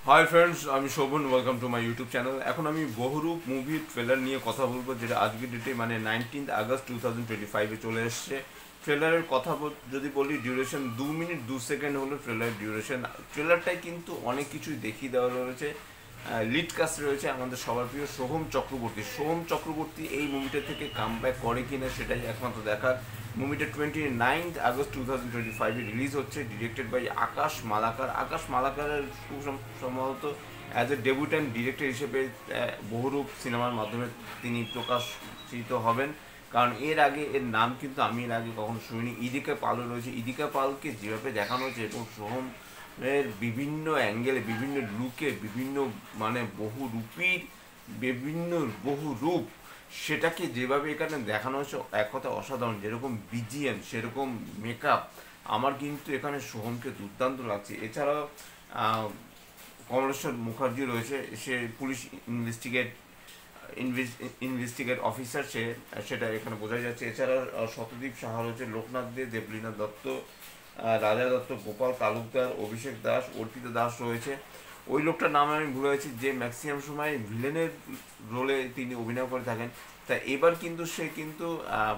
High friends, আমি Shovan. Welcome to my YouTube channel. এখন আমি বহুরূপ মুভির ট্রেলার নিয়ে কথা বলবো, যেটা আজকের ডেটে মানে 19 আগস্ট 2025-এ চলে এসছে। ট্রেলারের কথা যদি বলি, ডিউরেশন 2 মিনিট 2 সেকেন্ড হলো ট্রেলারের ডিউরেশন। ট্রেলারটাই কিন্তু অনেক কিছুই দেখিয়ে দেওয়া রয়েছে। লিড কাস্ট রয়েছে আমাদের সবার প্রিয় সোহম চক্রবর্তী। সোহম চক্রবর্তী এই মুভিটা থেকে কামব্যাক করে কিনা সেটাই একমাত্র দেখার। মুভিটা 29 আগস্ট 2025-এ রিলিজ হচ্ছে। ডিরেক্টেড বাই আকাশ মালাকার। আকাশ মালাকারের খুব সম্ভবত অ্যাজ এ ডেবিউট্যান্ট ডিরেক্টর হিসেবে বহুরূপ সিনেমার মাধ্যমে তিনি প্রকাশিত হবেন। কারণ এর আগে এর নাম কিন্তু আমি এর আগে কখনো শুনিনি। ইদিকা পালও রয়েছে। ইদিকা পালকে যেভাবে দেখানো হয়েছে এবং সোহম এর বিভিন্ন অ্যাঙ্গেলে, বিভিন্ন লুকে, বিভিন্ন মানে বহুরূপীর বিভিন্ন বহু রূপ, সেটাকে যেভাবে এখানে দেখানো হয়েছে এক কথা অসাধারণ। যেরকম বিজিএম সেরকম মেকআপ, আমার কিন্তু এখানে সোহমকে দুর্দান্ত লাগছে। এছাড়াও কমলেশ্বর মুখার্জি রয়েছে, সে পুলিশ ইনভেস্টিগেট অফিসার, সেটা এখানে বোঝা যাচ্ছে। এছাড়া শতদীপ সাহা রয়েছে, লোকনাথ দে, দেবলীনা দত্ত, রাজা দত্ত, গোপাল তালুকদার, অভিষেক দাস, অর্পিতা দাস রয়েছে। ওই লোকটার নাম আমি ভুলে গেছি, যে ম্যাক্সিমাম সময় ভিলেনের রোলে তিনি অভিনয় করে থাকেন। তা এবার কিন্তু সে কিন্তু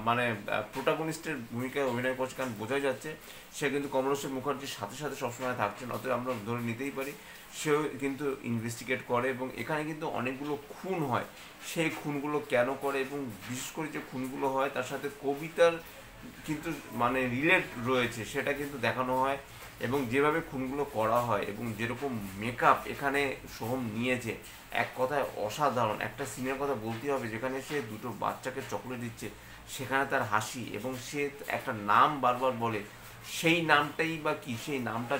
মানে প্রোটাগনিস্টের ভূমিকায় অভিনয় করছে, কারণ বোঝা যাচ্ছে সে কিন্তু কমলেশ্বর মুখার্জির সাথে সাথে সবসময় থাকছেন। অতএব আমরা ধরে নিতেই পারি সেও কিন্তু ইনভেস্টিগেট করে। এবং এখানে কিন্তু অনেকগুলো খুন হয়, সেই খুনগুলো কেন করে এবং বিশেষ করে যে খুনগুলো হয় তার সাথে কবিতার কিন্তু মানে রিলেট রয়েছে, সেটা কিন্তু দেখানো হয়। এবং যেভাবে খুনগুলো করা হয় এবং যেরকম মেকআপ এখানে সোহম নিয়েছে, এক কথায় অসাধারণ। একটা সিনের কথা বলতে হবে, যেখানে সে দুটো বাচ্চাকে চকলেট দিচ্ছে, সেখানে তার হাসি এবং সে একটা নাম বারবার বলে, সেই নামটাই বা কি, সেই নামটা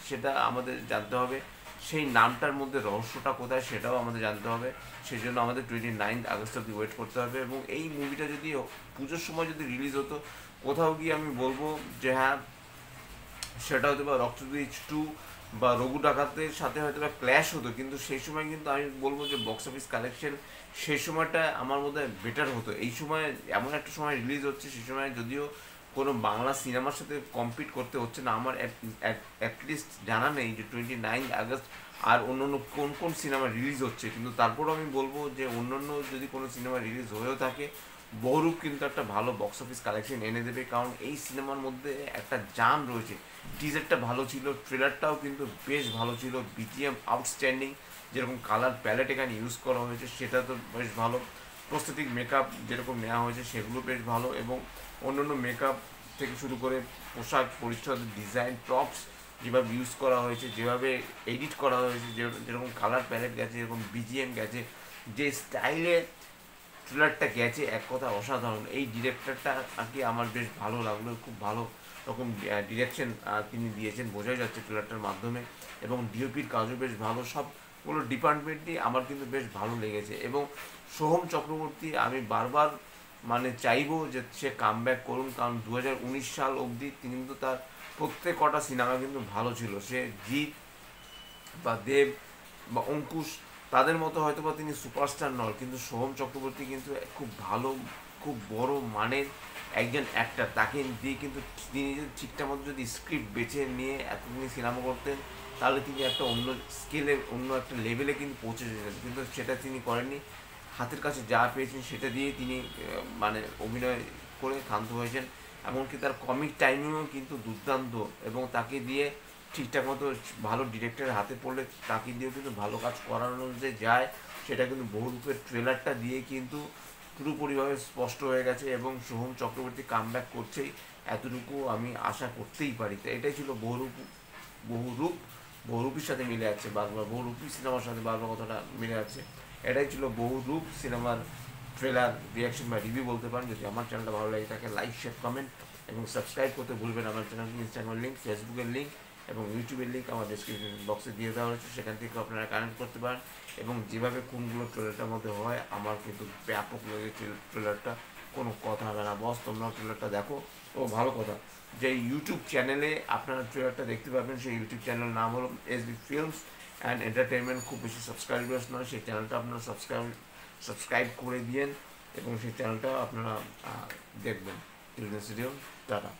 সেটা আমাদের জানতে হবে। সেই নামটার মধ্যে রহস্যটা কোথায় সেটাও আমাদের জানতে হবে। সেই জন্য আমাদের 29 আগস্ট অব্দি ওয়েট করতে হবে। এবং এই মুভিটা যদি পুজোর সময় যদি রিলিজ হতো, কোথাও গিয়ে আমি বলবো যে হ্যাঁ, সেটা হয়তো বা রক্তবীজ 2 বা রঘু ডাকাতের সাথে হয়তো বা ক্ল্যাশ হতো, কিন্তু সেই সময় কিন্তু আমি বলবো যে বক্স অফিস কালেকশন সেই সময়টা আমার মধ্যে বেটার হতো। এই সময় এমন একটা সময় রিলিজ হচ্ছে, সেই সময় যদিও কোনো বাংলা সিনেমার সাথে কম্পিট করতে হচ্ছে না, আমার অ্যাটলিস্ট জানা নেই যে 29 আগস্ট আর অন্য অন্য কোন কোন সিনেমা রিলিজ হচ্ছে। কিন্তু তারপরও আমি বলবো যে অন্যান্য যদি কোনো সিনেমা রিলিজ হয়েও থাকে, বহুরূপ কিন্তু একটা ভালো বক্স অফিস কালেকশন এনে দেবে। কারণ এই সিনেমার মধ্যে একটা জান রয়েছে। টিজারটা ভালো ছিল, ট্রেলারটাও কিন্তু বেশ ভালো ছিল, বিজিএম আউটস্ট্যান্ডিং, যেরকম কালার প্যালেট এখানে ইউজ করা হয়েছে সেটা তো বেশ ভালো, প্রস্থেটিক মেকআপ যেরকম নেওয়া হয়েছে সেগুলো বেশ ভালো। এবং অন্যান্য মেকআপ থেকে শুরু করে পোশাক পরিচ্ছদ, ডিজাইন, প্রপস যেভাবে ইউজ করা হয়েছে, যেভাবে এডিট করা হয়েছে, যেরকম কালার প্যালেট গেছে, যেরকম বিজিএম গেছে, যে স্টাইলে ট্রেলারটা গেছে, এক কথা অসাধারণ। এই ডিরেক্টরটা আর কি আমার বেশ ভালো লাগলো, খুব ভালো রকম ডিরেকশন তিনি দিয়েছেন, বোঝাই যাচ্ছে ট্রেলারটার মাধ্যমে। এবং ডিওপির কাজও বেশ ভালো, সবগুলো ডিপার্টমেন্টই আমার কিন্তু বেশ ভালো লেগেছে। এবং সোহম চক্রবর্তী আমি বারবার মানে চাইবো যে সে কামব্যাক করুন, কারণ 2019 সাল অবধি তিনি কিন্তু তার প্রত্যেক কটা সিনেমা কিন্তু ভালো ছিল। সে জিৎ বা দেব বা অঙ্কুশ, তাদের মতো হয়তো বা তিনি সুপারস্টার নন, কিন্তু সোহম চক্রবর্তী কিন্তু খুব ভালো, খুব বড় মানের একজন অ্যাক্টার। তাকে দিয়ে কিন্তু তিনি যদি ঠিকঠাক মতো যদি স্ক্রিপ্ট বেছে নিয়ে এতদিন সিনেমা করতেন, তাহলে তিনি একটা অন্য স্কেলে, অন্য একটা লেভেলে কিন্তু পৌঁছে যেতেন। কিন্তু সেটা তিনি করেননি। হাতের কাছে যা পেয়েছেন সেটা দিয়েই তিনি মানে অভিনয় করে ক্ষান্ত হয়েছেন। এমনকি তার কমিক টাইমিংও কিন্তু দুর্দান্ত। এবং তাকে দিয়ে ঠিকঠাক মতো ভালো ডিরেক্টরের হাতে পড়লে তাকে দিয়েও কিন্তু ভালো কাজ করানো যে যায়, সেটা কিন্তু বহুরূপের ট্রেলারটা দিয়ে কিন্তু পুরোপুরিভাবে স্পষ্ট হয়ে গেছে। এবং সোহম চক্রবর্তী কামব্যাক করছেই, এতটুকু আমি আশা করতেই পারি। তো এটাই ছিল বহুরূপ। বহুরূপ বহুরূপীর সাথে মিলে যাচ্ছে বারবার, বহুরূপী সিনেমার সাথে বারবার কথাটা মিলে যাচ্ছে। এটাই ছিল বহুরূপ সিনেমার ট্রেলার রিয়াকশন বা রিভিউ বলতে পারেন। যদি আমার চ্যানেলটা ভালো লাগে থাকে, লাইক, শেয়ার, কমেন্ট এবং সাবস্ক্রাইব করতে ভুলবেন। আমার চ্যানেল ইনস্টাগ্রামের লিঙ্ক, ফেসবুকের লিঙ্ক এবং ইউটিউবের লিঙ্ক আমার ডিসক্রিপশন বক্সে দিয়ে দেওয়া হয়েছে, সেখান থেকে আপনারা কানেক্ট করতে পারেন। এবং যেভাবে কোনগুলো ট্রেলারটার মধ্যে হয়, আমার কিন্তু ব্যাপক লেগেছে ট্রেলারটা, কোনো কথা হবে না। বস তোমরাও ট্রেলারটা দেখো। ও ভালো কথা, যে ইউটিউব চ্যানেলে আপনারা ট্রেলারটা দেখতে পাবেন, সেই ইউটিউব চ্যানেলের নাম হলো এসবি ফিল্মস অ্যান্ড এন্টারটেনমেন্ট। খুব বেশি সাবস্ক্রাইবার্স নয়, সেই চ্যানেলটা আপনারা সাবস্ক্রাইব করে দিয়েন এবং সেই চ্যানেলটা আপনারা দেখবেন। টাটা।